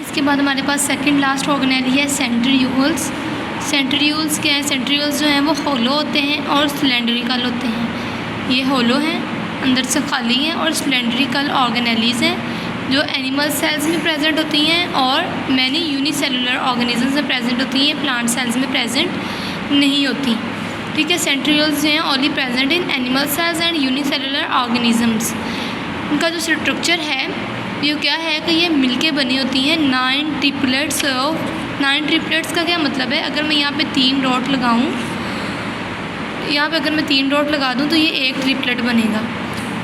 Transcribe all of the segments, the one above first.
इसके बाद हमारे पास सेकंड लास्ट ऑर्गेनेली है सेंट्रीओल्स। सेंट्रीओल्स क्या है? सेंट्रीओल्स जो हैं वो होलो होते हैं और सिलेंड्रिकल होते हैं। ये होलो हैं, अंदर से खाली हैं, और सिलेंड्रिकल ऑर्गेनेलीज हैं जो एनिमल सेल्स में प्रेजेंट होती हैं और मैनी यूनिसेलुलर ऑर्गेनिजम्स में प्रेजेंट होती हैं, प्लांट सेल्स में प्रेजेंट नहीं होती। ठीक है, सेंट्रीओल्स जो हैं only present in animal cells and unicellular organisms. इनका जो स्ट्रक्चर है ये क्या है कि ये मिलके बनी होती हैं 9 ट्रिपलेट्स ऑफ। 9 ट्रिपलेट्स का क्या मतलब है? अगर मैं यहाँ पे 3 डॉट लगाऊँ, यहाँ पे अगर मैं 3 डॉट लगा दूँ तो ये एक ट्रिपलेट बनेगा।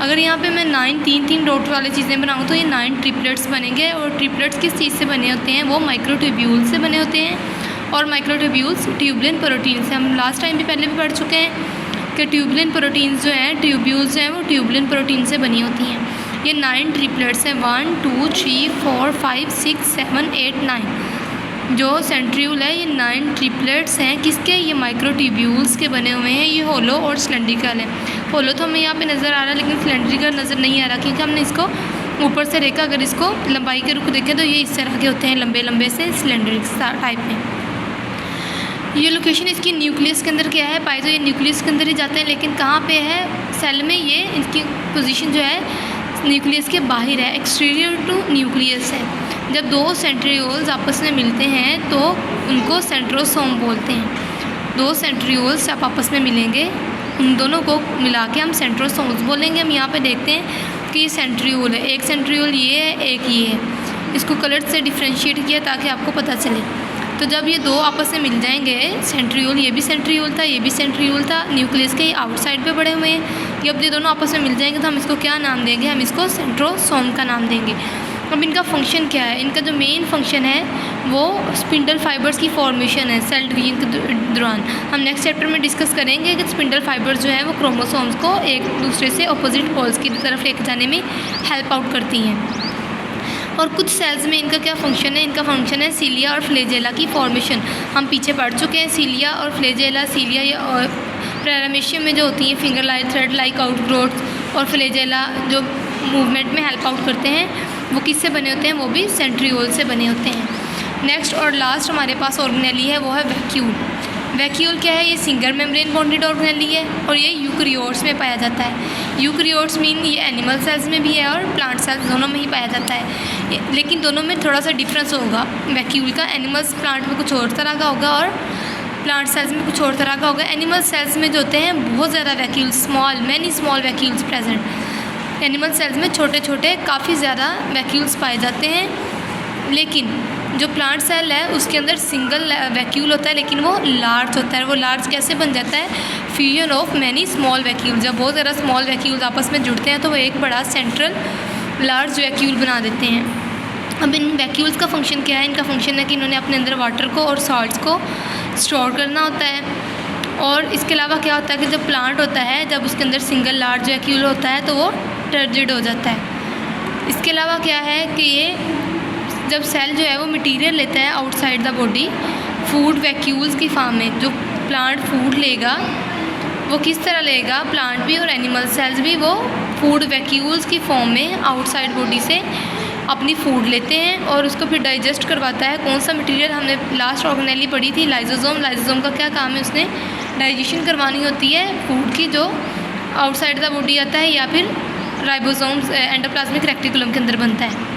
अगर यहाँ पे मैं 3 डॉट वाली चीज़ें बनाऊँ तो ये 9 ट्रिपलेट्स बनेंगे। और ट्रिपलेट्स किस चीज़ से बने होते हैं? वो माइक्रोट्यूब्यूल से बने होते हैं, और माइक्रोट्यूब्यूल्स ट्यूबुलिन प्रोटीन से। हम लास्ट टाइम भी पहले भी पढ़ चुके हैं कि ट्यूबुलिन प्रोटीन्स जो हैं, ट्यूब्यूल्स जो हैं, वो ट्यूबुलिन प्रोटीन से बनी होती हैं। ये 9 ट्रिपलेट्स हैं, 1 2 3 4 5 6 7 8 9। जो सेंट्रीओल है ये 9 ट्रिपलेट्स हैं। किसके? ये माइक्रोट्यूब्यूल्स के बने हुए हैं। ये होलो और सिलेंड्रिकल है। होलो तो हमें यहाँ पे नज़र आ रहा है, लेकिन सिलेंड्रिकल नज़र नहीं आ रहा, क्योंकि हमने इसको ऊपर से देखा। अगर इसको लंबाई के रुख देखें तो ये इस तरह के होते हैं, लंबे लंबे से सिलेंड्रिक टाइप में। ये लोकेशन इसकी न्यूक्लियस के अंदर क्या है? पाए तो ये न्यूक्लियस के अंदर ही जाते हैं, लेकिन कहाँ पे है? सेल में ये इसकी पोजीशन जो है न्यूक्लियस के बाहर है, एक्सटीरियर टू न्यूक्लियस है। जब 2 सेंट्रीओल्स आपस में मिलते हैं तो उनको सेंट्रोसोम बोलते हैं। 2 सेंट्रीओल्स आप आपस में मिलेंगे, उन दोनों को मिला के हम सेंट्रोसोम्स बोलेंगे। हम यहाँ पे देखते हैं कि ये सेंट्रीओल है, एक सेंट्रीओल ये है, एक ये है। इसको कलर से डिफ्रेंशिएट किया ताकि आपको पता चले। तो जब ये 2 आपस में मिल जाएंगे, सेंट्रीओल, ये भी सेंट्रीओल था, ये भी सेंट्रीओल था, न्यूक्लियस के आउटसाइड पे बड़े हुए हैं। जब ये दोनों आपस में मिल जाएंगे तो हम इसको क्या नाम देंगे? हम इसको सेंट्रोसोम का नाम देंगे। अब इनका फंक्शन क्या है? इनका जो मेन फंक्शन है वो स्पिंडल फाइबर्स की फॉर्मेशन है सेल डिवीजन के दौरान। हम नेक्स्ट चैप्टर में डिस्कस करेंगे कि स्पिंडल फाइबर्स जो है वो क्रोमोसोम्स को एक दूसरे से अपोजिट पोल्स की तरफ लेकर जाने में हेल्प आउट करती हैं। और कुछ सेल्स में इनका क्या फंक्शन है? इनका फंक्शन है सीलिया और फ्लेजेला की फॉर्मेशन। हम पीछे पढ़ चुके हैं सीलिया और फ्लेजेला। सीलिया और पैरामीशियम में जो होती हैं finger like thread like outgrowth, और फ्लेजेला जो मूवमेंट में हेल्प आउट करते हैं, वो किससे बने होते हैं? वो भी सेंट्रीओल से बने होते हैं। नेक्स्ट और लास्ट हमारे पास ऑर्गेनेली है, वो है वैक्यूल। वैक्यूल क्या है? ये सिंगल मेम्ब्रेन बॉन्डेड ऑर्गेनेली है और ये यूकैरियोट्स में पाया जाता है। यूकैरियोट्स मीन ये एनिमल सेल्स में भी है और प्लांट सेल्स दोनों में ही पाया जाता है, लेकिन दोनों में थोड़ा सा डिफरेंस होगा वैक्यूल का। एनिमल्स प्लांट में कुछ और तरह का होगा और प्लांट सेल्स में कुछ और तरह का होगा। एनिमल सेल्स में जो होते हैं बहुत ज़्यादा vacuoles, many small vacuoles present. Animal cells में छोटे छोटे काफ़ी ज़्यादा वैक्यूल्स पाए जाते हैं, लेकिन जो प्लांट सेल है उसके अंदर सिंगल वैक्यूल होता है, लेकिन वो लार्ज होता है। वो लार्ज कैसे बन जाता है? Fusion of many small vacuole. जब बहुत ज़्यादा स्मॉल वैक्यूल्स आपस में जुड़ते हैं तो वो एक बड़ा सेंट्रल लार्ज वैक्यूल बना देते हैं। अब इन वैक्यूल्स का फंक्शन क्या है? इनका फंक्शन है कि इन्होंने अपने अंदर वाटर को और सॉल्ट्स को स्टोर करना होता है। और इसके अलावा क्या होता है कि जब प्लांट होता है, जब उसके अंदर सिंगल लार्ज वैक्यूल होता है तो वो टर्जिड हो जाता है। इसके अलावा क्या है कि ये जब सेल जो है वो मटेरियल लेता है outside the body food vacuoles की फॉर्म में, जो प्लांट फूड लेगा वो किस तरह लेगा? प्लांट भी और एनिमल सेल्स भी वो फूड वैक्यूल्स की फॉर्म में आउटसाइड बॉडी से अपनी फूड लेते हैं और उसको फिर डाइजेस्ट करवाता है। कौन सा मटेरियल? हमने लास्ट ऑर्गेनेली पढ़ी थी, लाइसोसोम। लाइसोसोम का क्या काम है? उसने डाइजेशन करवानी होती है फूड की जो आउटसाइड द बॉडी आता है, या फिर राइबोसोम्स एंडोप्लाज्मिक रेक्टिकुलम के अंदर बनता है।